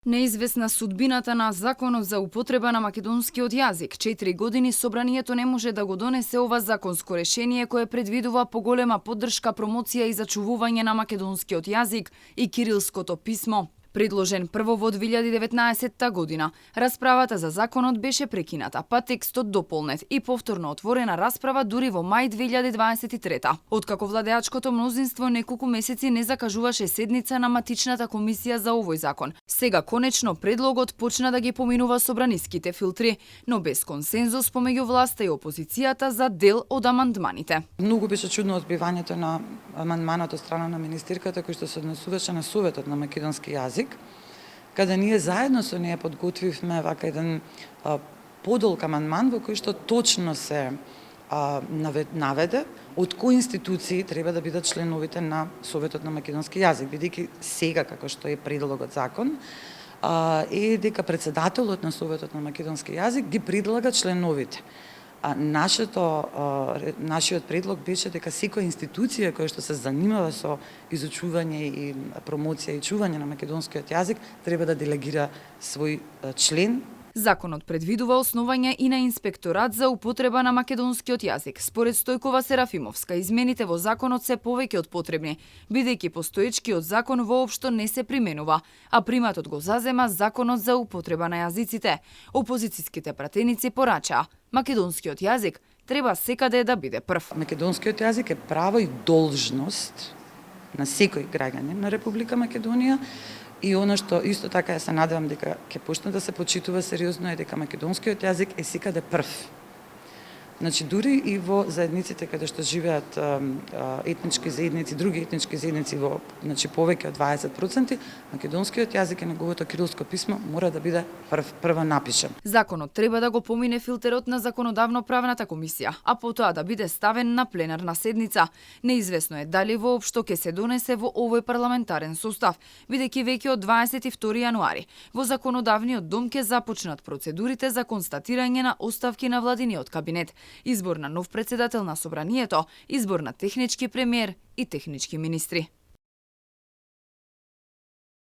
Неизвестна судбината на законот за употреба на македонскиот јазик. 4 години собранието не може да го донесе ова законско решение кое предвидува поголема поддршка, промоција и зачувување на македонскиот јазик и кирилското писмо. Предложен прво во 2019 година, расправата за законот беше прекината, па текстот дополнет и повторно отворена расправа дури во мај 2023. Откако владеачкото мнозинство неколку месеци не закажуваше седница на матичната комисија за овој закон, сега конечно предлогот почна да ги поминува собраниските филтри, но без консензус помеѓу власта и опозицијата за дел од амандманите. Многу беше чудно одбивањето на амандманот од страна на министерката кој што се однесуваше на Советот на македонски јазик, каде ние заедно со неја подготвивме вака еден подолг амандман во кој што точно се наведе од кои институции треба да бидат членовите на Советот на македонски јазик, бидејќи сега како што е предлогот закон е дека председателот на Советот на македонски јазик ги предлага членовите. Нашиот предлог беше дека секоја институција која што се занимава со изучување и промоција и чување на македонскиот јазик треба да делегира свој член. Законот предвидува основање и на инспекторат за употреба на македонскиот јазик. Според Стојкова Серафимовска, измените во законот се повеќе од потребни, бидејќи постоечкиот закон воопшто не се применува, а приматот го зазема законот за употреба на јазиците. Опозицијските пратеници порачаа македонскиот јазик треба секаде да биде прв. Македонскиот јазик е право и должност на секој граѓанин на Република Македонија. И она што исто така се надевам дека ќе почне да се почитува сериозно е дека македонскиот јазик е секаде прв. Значи, дури и во заедниците каде што живеат етнички заедници, други етнички заедници во повеќе од 20%, македонскиот јазик и неговото кирилско писмо мора да биде прва напишан. Законот треба да го помине филтерот на законодавно-правната комисија, а потоа да биде ставен на пленарна седница. Неизвестно е дали воопшто ќе се донесе во овој парламентарен состав, бидејќи веќе од 22 јануари во законодавниот дом ќе започнат процедурите за констатирање на оставки на владиниот кабинет, избор на нов председател на собранието, избор на технички премиер и технички министри.